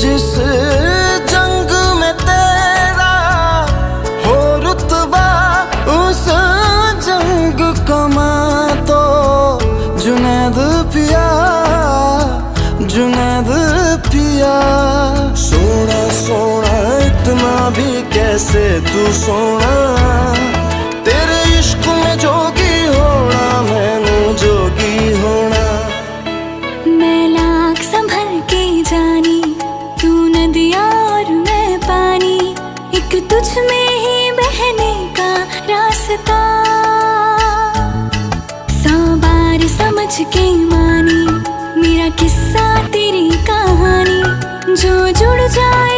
जिस जंग में तेरा हो रुतबा, उस जंग कमा तो जुनैद पिया, जुनैद पिया। सोना सोना इतना भी कैसे तू सोना, तेरे इश्क में जोगी होना, मैनू जोगी होना। मैं लाख संभल के जानी, तू नदिया और मैं पानी, एक तुझ में ही बहने का रास्ता। 100 बार समझ के मानी, मेरा किस्सा तेरी कहानी, जो जुड़ जाए